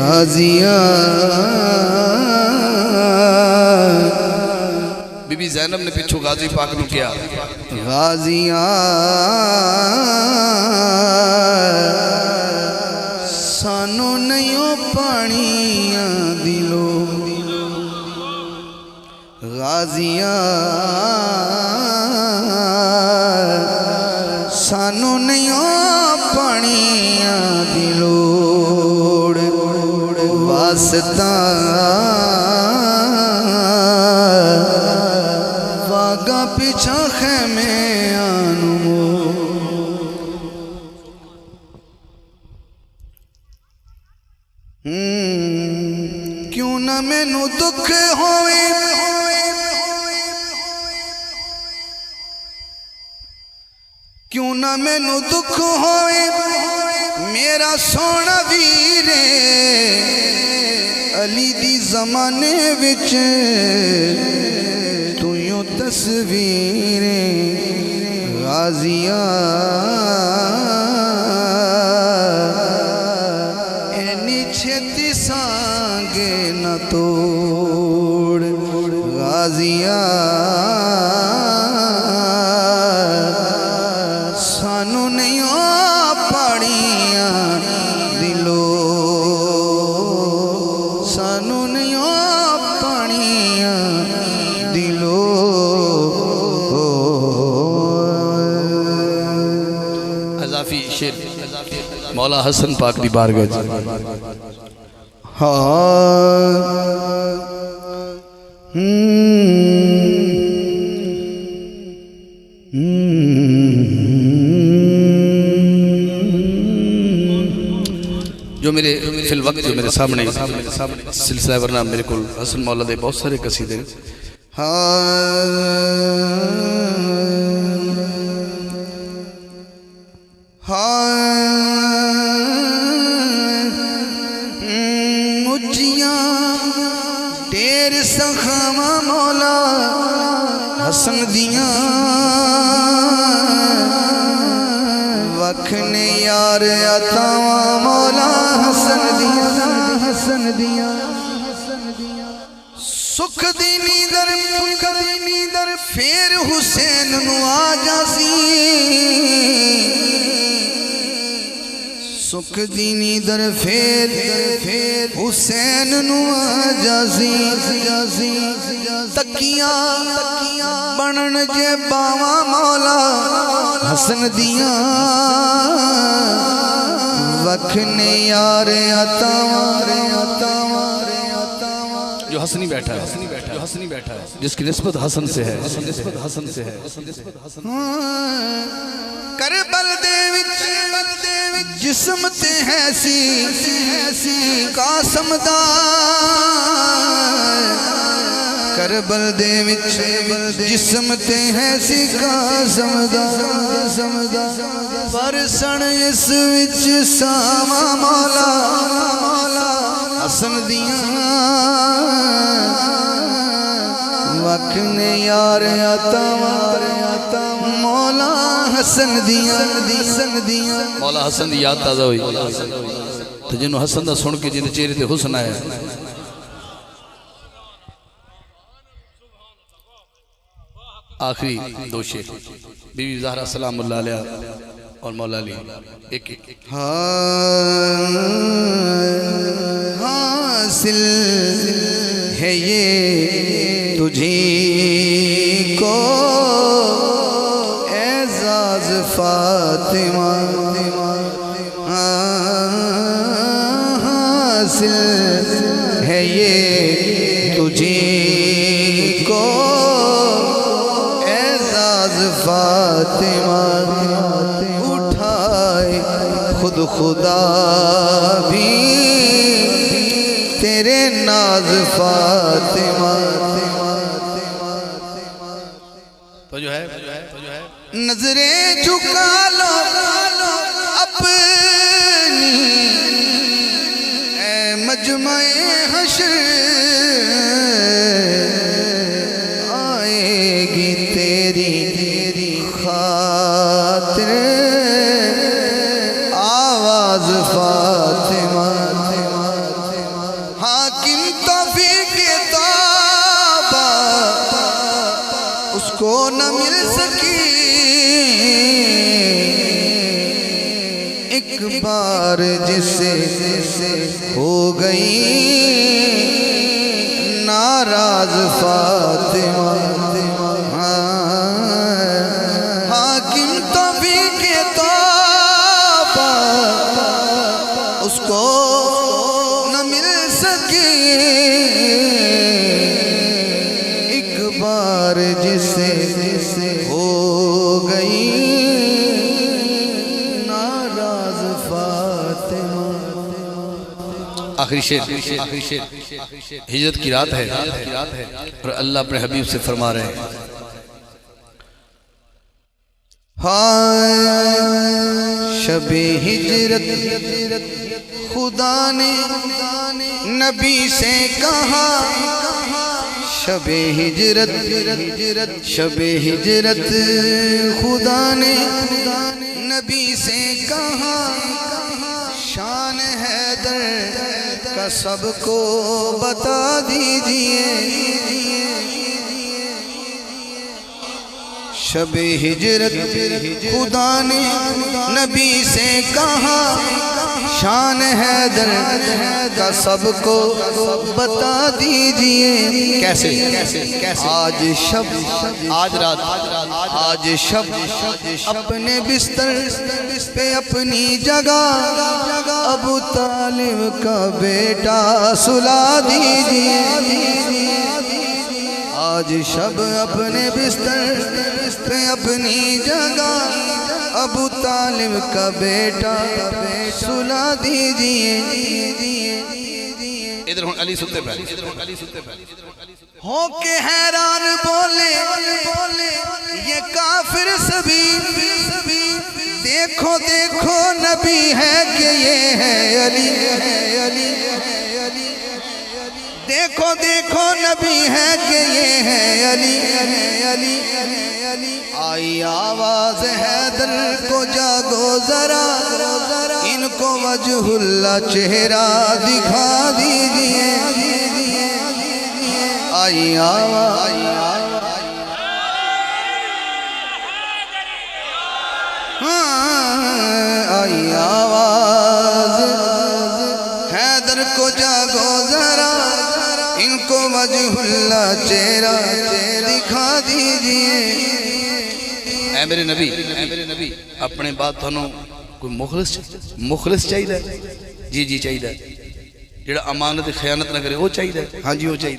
गाजिया। बीबी ज़ैनब ने पिछू गाजी पाक नू किया गाजिया सानू नहीं पानिया दिलो गाजिया सानू नहीं पानिया दिलो वास्ता वागा पीछा खेमे आनू क्यों ना मैनू दुख होवे क्यों ना मैनू दुख होवे मेरा सोना वीरे अली दी जमाने विच तू यूं तस्वीरे गाजिया एनी छेती सांगे न तोड़ गाजिया सानू नहीं पाड़िया दिलो सानू नहीं पाड़िया दिलो। अज़ाफ़ी शेर मौला हसन पाक दी बारगाह। जो मेरे फिल वक्त जो मेरे सामने सिलसिला वरना मेरे को हसन मौला दे बहुत सारे कसीदे मुझिया ढेर सखावा मौला हसन दिया वखने यार अतावा मौला हसन दिया सुख दी नीदर फेर हुसैन नु आ जासी सुख दी नीदर फेर हुसैन नु आ जासी तकिया बनन जे बावा मौला हसन दिया वखने यार अतावा जो हसनी बैठा है जिसकी निस्बत हसन से है करबल दे विच जिस्म ते है सी कासम दा करबल दे विच जिस्म ते है सी कासम दा पर सन इस विच सावा मौला हसन दिया वखने यार अतावा मौला हसन दिया मौला हसन दी याद ताज़ा हुई तो जिन्हों हसन दा सुन के जिन्हें चेहरे ते हुस्न आया आखिरी दो शेर बीबी ज़हरा सलामुल्लाह अलैहा और मौला अली एक हासिल है ये तुझे को एजाज फातिमा हासिल है ये तुझे को एजाज फातिमा उठाए खुद खुदा भी तेरे नाज फातिमा तो जो है नजरें झुका लो अपनी ए मजमे हश्र आएगी तेरी खातिर आवाज फातिमा उसको न मिल सकी। एक बार जिसे हो गई नाराज फातिमा, हाकिम तो भी के तो उसको न मिल सकी। एक बार जिसे हो गई नाराज फातिमा। आखिरी शेर, हिजरत की रात है और अल्लाह अपने हबीब से फरमा रहे हैं, शबे हिजरत खुदा ने नबी से कहा। शबे हिजरत शबे हिजरत खुदा ने नबी से कहा। शान हैदर का सबको बता दीजिए। शबे हिजरत खुदा ने नबी से कहा। शान हैदर का सबको बता दीजिए। कैसे आज शब आज रात आज शब अपने बिस्तर पे अपनी जगह अबू तालिब का बेटा सुला दीजिए। आज शब अपने बिस्तर पे अपनी जगह अबू तालिब का बेटा सुला दीजिए। इधर अली सुनते पहले हो के हैरान बोले ये काफिर सभी, देखो देखो नबी है कि ये है अली। देखो देखो नबी है कि ये है अली। आई आवाज हैदर को जागो जरा, इनको वजहुल्ला चेहरा दिखा दीजिए। आई आवाज आई आवाज हैदर को जागो जरा, इनको वजहुल्ला चेहरा दिखा दीजिए। ऐ मेरे नबी अपने बात थानू कोई मुखलिस चाहिए? जी जी चाहिए। जेड़ा अमानत खयानत ना करे वो चाहिए। हाँ जी वो चाहिए।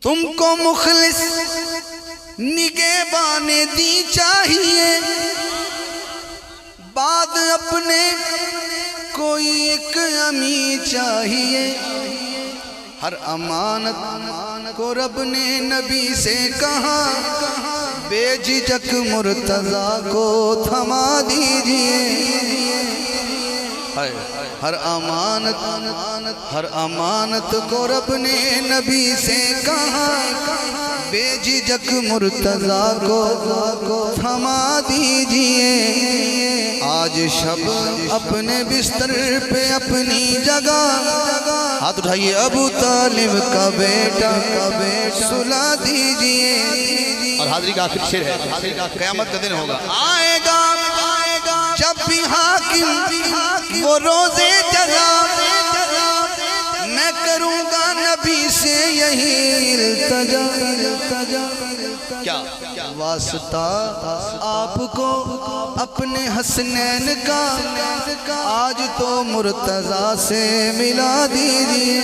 तुमको मुखलिस निगहबाने दी चाहिए। बाद अपने कोई एक अमी चाहिए। हर अमानत को रब ने नबी से कहा। बेझिझक मुर्तजा को थमा दीजिए। हर अमानत को रब ने नबी से कहा। बेझिझक मुर्तजा को थमा दीजिए। आज शब अपने बिस्तर पे अपनी जगह हाथ उठाइए अबू तालिब का बेटा सुला दीजिए। और हाजिरी का आखिरी शेर है, क़यामत का दिन होगा। आएगा जब भी हाकिम वो रोज़े जज़ा, मैं करूँगा नबी से यही इल्तिजा। क्या वास्ता आपको अपने हसनैन का आज तो मुर्तजा से मिला दीजिए।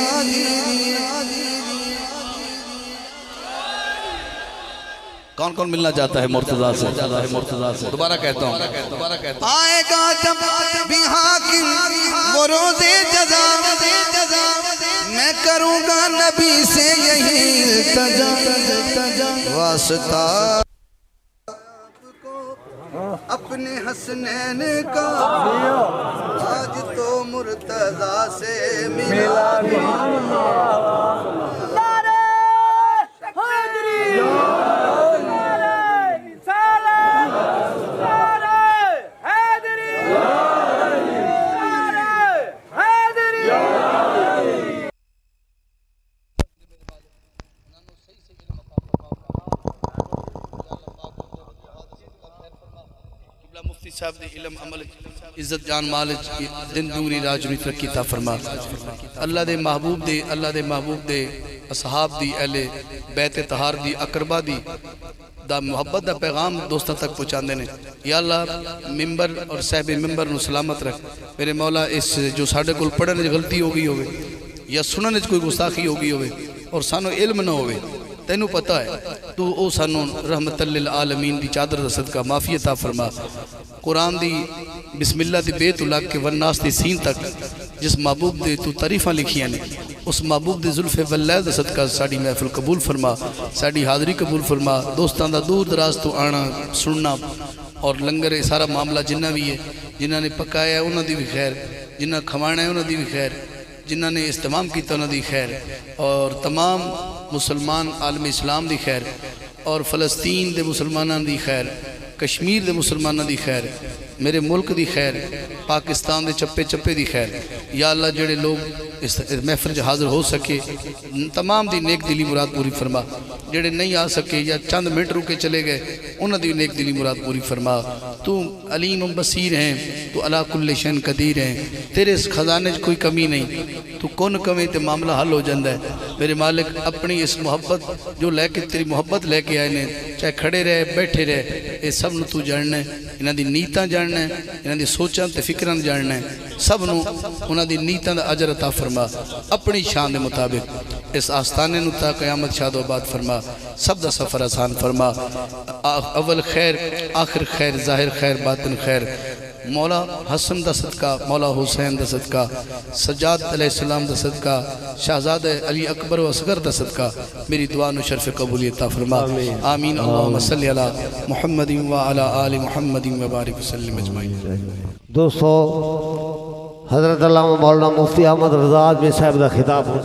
कौन कौन मिलना चाहता है मुर्तजा से? दोबारा कहता हूँ आएगा जब भी हाकिम वो रोज़े जज़ा, मैं करूँगा नबी से यही इल्तिजा। वास्ता अपने हसनैन का आज तो मुर्तजा से मिला। साहब दी इल्म अमल इज्जत जान माल दिन दूनी राज दूनी तरक्की ता फरमा। अल्लाह दे महबूब दे असहाब दी अहले बैत तहार दी अकरबा दी दा मुहब्बत दा पैगाम दोस्तों तक पहुँचाते हैं। या अल्लाह मिंबर और साहब मिंबर नू सलामत रख मेरे मौला। इस जो साढ़े को पढ़ने गलती हो गई होवे या सुनने कोई गुस्ताखी हो गई होवे और सानू इल्म ना होवे तेनू पता है तू ओ सानू रहमतल लिल आलमीन दी चादर दा सदका माफी अता फरमा। कुरान दी बिस्मिल्लाह दी बेत उलग के वन्नास दी सीन तक जिस महबूब दे तू तारीफां लिखियां ने उस महबूब दे जुल्फे वल्लैद दा सदका साड़ी महफिल कबूल फरमा, साड़ी हाज़री कबूल फरमा। दोस्तां दा दूर दराज तो आना सुनना और लंगर सारा मामला जिन्ना भी है जिन्होंने पकाया उन्होंने दी भी खैर, जिन्हें खवाना है उन्होंने दी भी खैर, जिन्होंने इस्तेमाम किया उन्होंने दी खैर और तमाम मुसलमान आलम इस्लाम दी खैर और फ़लस्तीन दे मुसलमानां दी खैर, कश्मीर दे मुसलमानां दी खैर, मेरे मुल्क दी खैर, पाकिस्तान दे चप्पे चप्पे दी खैर। या अल्लाह जेड़े लोग इस महफिल च हाज़िर हो सके तमाम दी नेक दिली मुराद पूरी फरमा, जेड़े नहीं आ सके या चंद मिनट रुके चले गए उन्होंने दी नेक दिली मुराद पूरी फरमा। तू अलीम बसीर हैं, तू अला कुल्ले शैन कदीर हैं, तेरे इस खजाने कोई कमी नहीं, तू कौन कमी तो मामला हल हो जाता है। मेरे मालिक अपनी इस मुहब्बत जो लैके तेरी मुहब्बत लैके आए ने चाहे खड़े रहे बैठे रहे ये सब नू तू जानना है, इन्हां दी नीतां जानना है, इन्हां दी सोचां ते फिक्रां जानना है, सब नू उन्हां दी नीतां दा अजर अता फरमा अपनी शान के मुताबिक। इस आस्थाने नू ता क़यामत शादोबाद फरमा, सब दा सफ़र आसान फरमा। अव्वल खैर आखिर खैर ज़ाहिर खैर बातिन खैर। मौला हसन दा सदका, मौला हुसैन दा सदका, सज्जाद अलैहिस्सलाम दा सदका, शहजाद अली अकबर व असगर दा सदका मेरी दुआ नु शर्फ कबूलियत अता फरमा। आमीन। अल्लाहुम्मा सल्लि अला मुहम्मदिन व अला आलि मुहम्मदिन व बारिक वसल्लिम अजमाइन। दोस्तों हज़रत अल्लामा मौलाना मुफ्ती अहमद रज़ा आज़मी साहब का खिताब हो